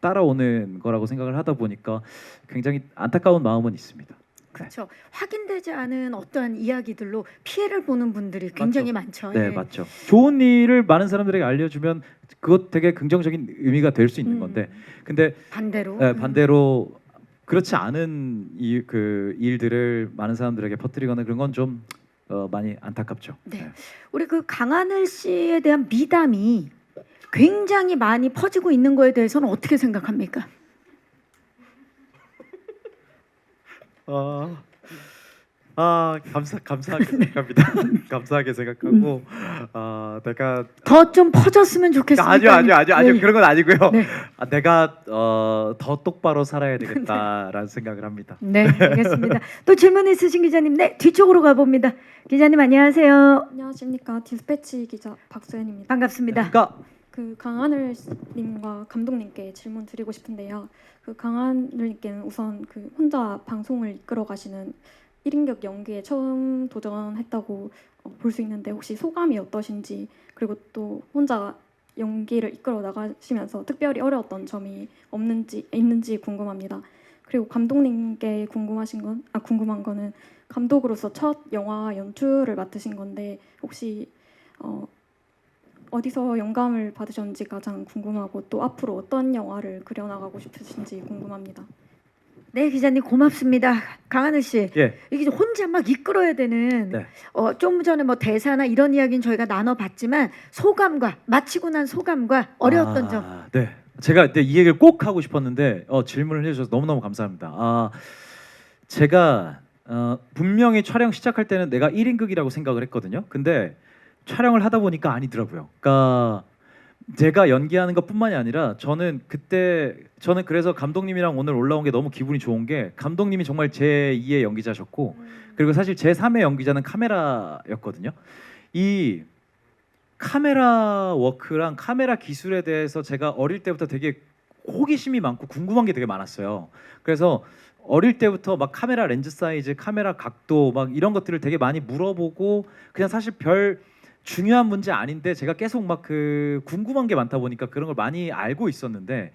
따라오는 거라고 생각을 하다 보니까 굉장히 안타까운 마음은 있습니다. 그렇죠. 확인되지 않은 어떠한 이야기들로 피해를 보는 분들이 굉장히 많죠. 네, 예. 맞죠. 좋은 일을 많은 사람들에게 알려주면 그것 되게 긍정적인 의미가 될 수 있는 건데, 근데 반대로. 반대로 그렇지 않은 그 일들을 많은 사람들에게 퍼뜨리거나 그런 건 좀 많이 안타깝죠. 네. 우리 그 강하늘 씨에 대한 미담이 굉장히 많이 퍼지고 있는 거에 대해서는 어떻게 생각합니까? 감사하게 생각합니다. 감사하게 생각하고 내가 더 좀 퍼졌으면 좋겠습니다. 아니요 네. 그런 건 아니고요. 네. 내가 더 똑바로 살아야 되겠다라는 생각을 합니다. 네, 알겠습니다. 또 질문 있으신 기자님, 네 뒤쪽으로 가봅니다. 기자님 안녕하세요. 안녕하십니까. 디스패치 기자 박수현입니다. 반갑습니다. 그러니까 그 강하늘님과 감독님께 질문 드리고 싶은데요. 그 강하늘님께는 우선 그 혼자 방송을 이끌어 가시는 1인격 연기에 처음 도전했다고 볼 수 있는데 혹시 소감이 어떠신지 그리고 또 혼자 연기를 이끌어 나가시면서 특별히 어려웠던 점이 있는지 궁금합니다. 그리고 감독님께 궁금한 거는 감독으로서 첫 영화 연출을 맡으신 건데 혹시 어디서 영감을 받으셨는지 가장 궁금하고 또 앞으로 어떤 영화를 그려나가고 싶으신지 궁금합니다. 네, 기자님 고맙습니다. 강하늘 씨, 예. 이게 혼자 막 이끌어야 되는 네. 좀 전에 뭐 대사나 이런 이야기는 저희가 나눠봤지만 소감과 마치고 난 소감과 어려웠던 점. 네. 제가 이 얘기를 꼭 하고 싶었는데 질문을 해주셔서 너무너무 감사합니다. 제가 분명히 촬영 시작할 때는 내가 1인극이라고 생각을 했거든요. 근데 촬영을 하다 보니까 아니더라고요. 그러니까 제가 연기하는 것뿐만이 아니라 저는 그래서 감독님이랑 오늘 올라온 게 너무 기분이 좋은 게 감독님이 정말 제 2의 연기자셨고 그리고 사실 제 3의 연기자는 카메라였거든요. 이 카메라 워크랑 카메라 기술에 대해서 제가 어릴 때부터 되게 호기심이 많고 궁금한 게 되게 많았어요. 그래서 어릴 때부터 막 카메라 렌즈 사이즈, 카메라 각도 막 이런 것들을 되게 많이 물어보고 그냥 사실 별 중요한 문제 아닌데 제가 계속 막 그 궁금한 게 많다 보니까 그런 걸 많이 알고 있었는데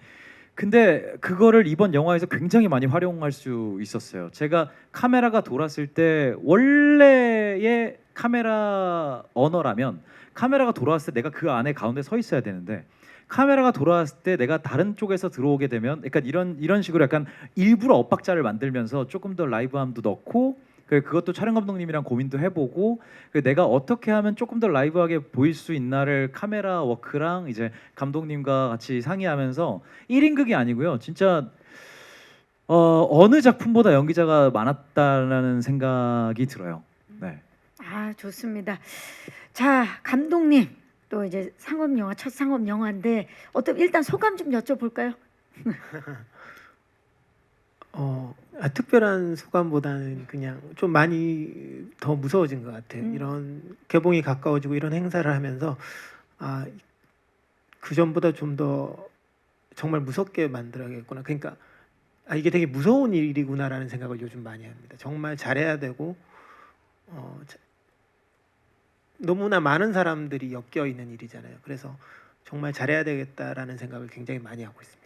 근데 그거를 이번 영화에서 굉장히 많이 활용할 수 있었어요. 제가 카메라가 돌았을 때 원래의 카메라 언어라면 카메라가 돌아왔을 때 내가 그 안에 가운데 서 있어야 되는데 카메라가 돌아왔을 때 내가 다른 쪽에서 들어오게 되면 약간 이런 식으로 약간 일부러 엇박자를 만들면서 조금 더 라이브함도 넣고 그것도 촬영 감독님이랑 고민도 해보고 내가 어떻게 하면 조금 더 라이브하게 보일 수 있나를 카메라 워크랑 이제 감독님과 같이 상의하면서 1인극이 아니고요. 진짜 어느 작품보다 연기자가 많았다라는 생각이 들어요. 네. 좋습니다. 자, 감독님 또 이제 상업 영화 첫 상업 영화인데 일단 소감 좀 여쭤볼까요? 특별한 소감보다는 그냥 좀 많이 더 무서워진 것 같아요. 이런 개봉이 가까워지고 이런 행사를 하면서 그 전보다 좀 더 정말 무섭게 만들어야겠구나. 그러니까 이게 되게 무서운 일이구나라는 생각을 요즘 많이 합니다. 정말 잘해야 되고 너무나 많은 사람들이 엮여 있는 일이잖아요. 그래서 정말 잘해야 되겠다라는 생각을 굉장히 많이 하고 있습니다.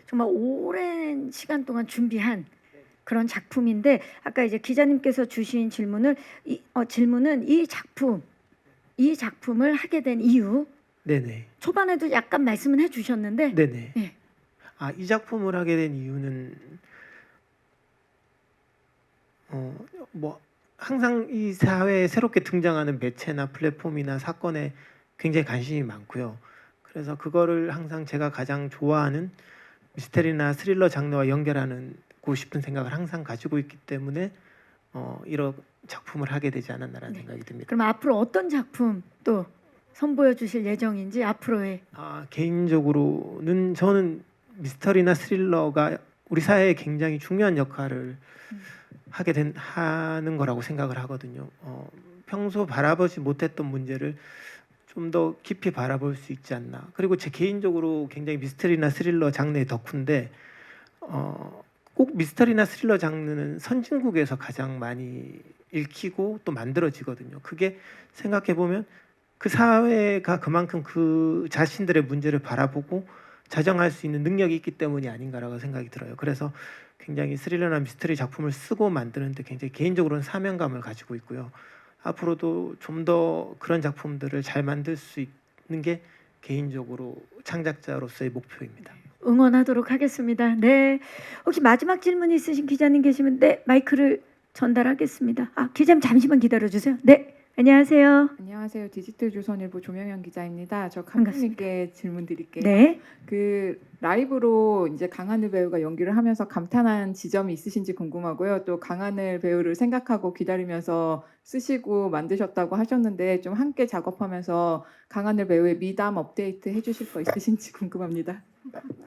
정말 오랜 시간 동안 준비한 그런 작품인데 아까 이제 기자님께서 주신 질문은 이 작품을 하게 된 이유 네네. 초반에도 약간 말씀은 해주셨는데 네네. 네. 이 작품을 하게 된 이유는 뭐 항상 이 사회에 새롭게 등장하는 매체나 플랫폼이나 사건에 굉장히 관심이 많고요. 그래서 그거를 항상 제가 가장 좋아하는 미스테리나 스릴러 장르와 연결하고 싶은 생각을 항상 가지고 있기 때문에 작품을 하게 되지 않았나라는 네. 생각이 듭니다. 그럼 앞으로 어떤 작품 또 선보여 주실 예정인지 앞으로의 개인적으로는 저는 미스터리나 스릴러가 우리 사회에 굉장히 중요한 역할을 하는 거라고 생각을 하거든요. 평소 바라보지 못했던 문제를 좀 더 깊이 바라볼 수 있지 않나. 그리고 제 개인적으로 굉장히 미스터리나 스릴러 장르의 덕후인데 꼭 미스터리나 스릴러 장르는 선진국에서 가장 많이 읽히고 또 만들어지거든요. 그게 생각해 보면 그 사회가 그만큼 그 자신들의 문제를 바라보고 자정할 수 있는 능력이 있기 때문이 아닌가라고 생각이 들어요. 그래서 굉장히 스릴러나 미스터리 작품을 쓰고 만드는데 굉장히 개인적으로는 사명감을 가지고 있고요. 앞으로도 좀 더 그런 작품들을 잘 만들 수 있는 게 개인적으로 창작자로서의 목표입니다. 응원하도록 하겠습니다. 네. 혹시 마지막 질문 있으신 기자님 계시면 네 마이크를 전달하겠습니다. 기자님 잠시만 기다려 주세요. 네. 안녕하세요. 안녕하세요. 디지털조선일보 조명현 기자입니다. 저 반갑습니다. 감독님께 질문 드릴게요. 네. 그 라이브로 이제 강하늘 배우가 연기를 하면서 감탄한 지점이 있으신지 궁금하고요. 또 강하늘 배우를 생각하고 기다리면서 쓰시고 만드셨다고 하셨는데 좀 함께 작업하면서 강하늘 배우의 미담 업데이트 해주실 거 있으신지 궁금합니다.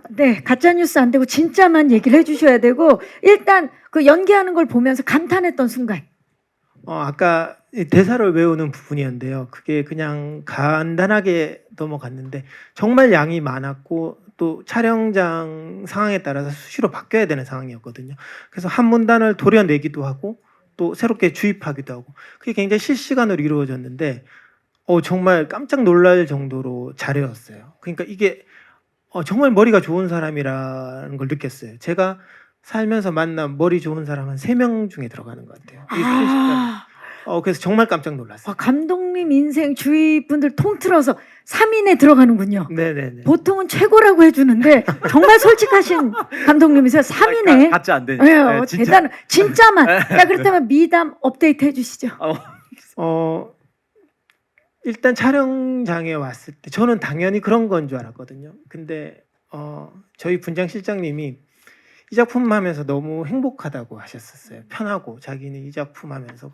네, 가짜 뉴스 안 되고 진짜만 얘기를 해주셔야 되고 일단 그 연기하는 걸 보면서 감탄했던 순간. 아까 이 대사를 외우는 부분이었는데요. 그게 그냥 간단하게 넘어갔는데 정말 양이 많았고 또 촬영장 상황에 따라서 수시로 바뀌어야 되는 상황이었거든요. 그래서 한 문단을 도려내기도 하고 또 새롭게 주입하기도 하고 그게 굉장히 실시간으로 이루어졌는데 정말 깜짝 놀랄 정도로 잘 외웠어요. 그러니까 이게 정말 머리가 좋은 사람이라는 걸 느꼈어요. 제가 살면서 만난 머리 좋은 사람 한 3명 중에 들어가는 것 같아요. 이 순식간에. 그래서 정말 깜짝 놀랐어요. 감독님 인생 주위 분들 통틀어서 3인에 들어가는군요. 네네네. 보통은 최고라고 해주는데 정말 솔직하신 감독님이세요. 3인에. 가짜 안 되니. 네, 대단한 진짜만. 자 그렇다면 미담 업데이트 해주시죠. 일단 촬영장에 왔을 때 저는 당연히 그런 건 줄 알았거든요. 근데 저희 분장 실장님이 이 작품 하면서 너무 행복하다고 하셨었어요. 편하고 자기는 이 작품 하면서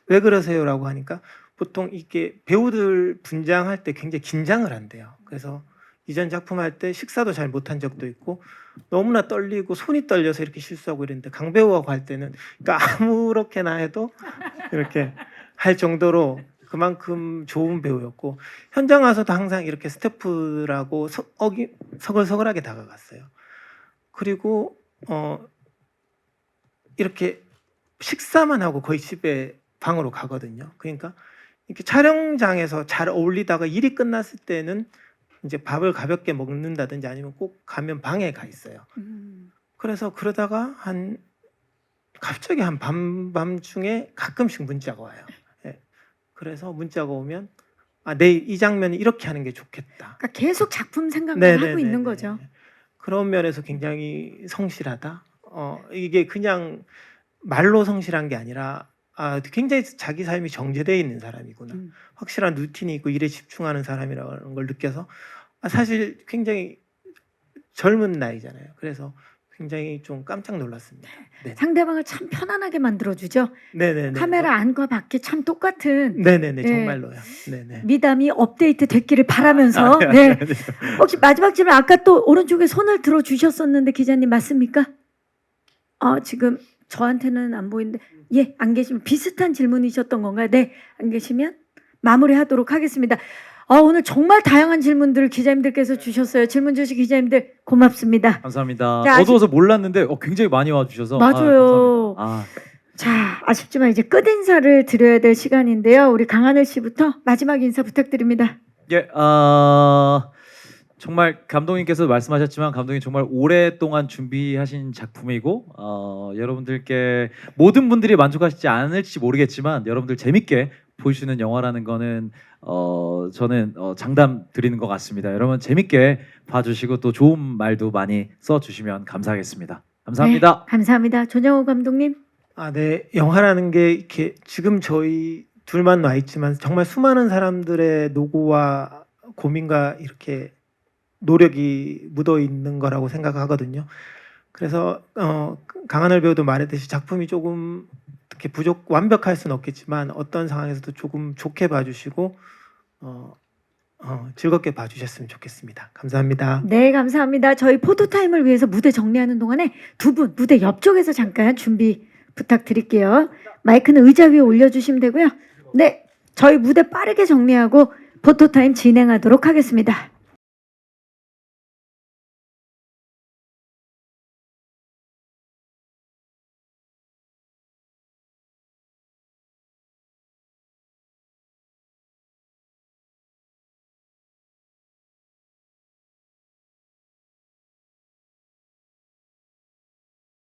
왜 그러세요라고 하니까 보통 이게 배우들 분장할 때 굉장히 긴장을 한대요. 그래서 이전 작품 할 때 식사도 잘 못한 적도 있고 너무나 떨리고 손이 떨려서 이렇게 실수하고 이랬는데 강 배우하고 할 때는 그러니까 아무렇게나 해도 이렇게 할 정도로 그만큼 좋은 배우였고 현장 와서도 항상 이렇게 스태프들하고 서글서글하게 다가갔어요. 그리고 이렇게 식사만 하고 거의 집에 방으로 가거든요. 그러니까 이렇게 촬영장에서 잘 어울리다가 일이 끝났을 때는 이제 밥을 가볍게 먹는다든지 아니면 꼭 가면 방에 가 있어요. 그래서 그러다가 갑자기 한 밤중에 가끔씩 문자가 와요. 네. 그래서 문자가 오면 내일 이 장면을 이렇게 하는 게 좋겠다. 그러니까 계속 작품 생각만 하고 있는 거죠. 그런 면에서 굉장히 성실하다. 이게 그냥 말로 성실한 게 아니라 굉장히 자기 삶이 정제되어 있는 사람이구나. 확실한 루틴이 있고 일에 집중하는 사람이라는 걸 느껴서 사실 굉장히 젊은 나이잖아요. 그래서 굉장히 좀 깜짝 놀랐습니다. 네. 상대방을 참 편안하게 만들어주죠. 네네네. 카메라 안과 밖에 참 똑같은 네네네. 네. 정말로요. 네네. 미담이 업데이트 됐기를 바라면서 네. 혹시 마지막 질문 아까 또 오른쪽에 손을 들어 주셨었는데 기자님 맞습니까? 지금 저한테는 안 보이는데 안 계시면 비슷한 질문이셨던 건가요? 네, 안 계시면 마무리하도록 하겠습니다. 오늘 정말 다양한 질문들을 기자님들께서 주셨어요. 질문 주신 기자님들 고맙습니다. 감사합니다. 자, 어두워서 몰랐는데 굉장히 많이 와주셔서 맞아요. 감사합니다. 자, 아쉽지만 이제 끝 인사를 드려야 될 시간인데요. 우리 강하늘 씨부터 마지막 인사 부탁드립니다. 예, 정말 감독님께서 말씀하셨지만 감독님 정말 오랫동안 준비하신 작품이고 여러분들께 모든 분들이 만족하시지 않을지 모르겠지만 여러분들 재밌게 보여주는 영화라는 거는 저는 장담 드리는 것 같습니다. 여러분 재밌게 봐주시고 또 좋은 말도 많이 써주시면 감사하겠습니다. 감사합니다. 네, 감사합니다. 조정호 감독님. 네. 영화라는 게 이렇게 지금 저희 둘만 와 있지만 정말 수많은 사람들의 노고와 고민과 이렇게 노력이 묻어 있는 거라고 생각하거든요. 그래서 강하늘 배우도 말했듯이 작품이 조금 어떻게 완벽할 수는 없겠지만 어떤 상황에서도 조금 좋게 봐주시고 즐겁게 봐주셨으면 좋겠습니다. 감사합니다. 네, 감사합니다. 저희 포토타임을 위해서 무대 정리하는 동안에 두 분 무대 옆쪽에서 잠깐 준비 부탁드릴게요. 마이크는 의자 위에 올려주시면 되고요. 네, 저희 무대 빠르게 정리하고 포토타임 진행하도록 하겠습니다.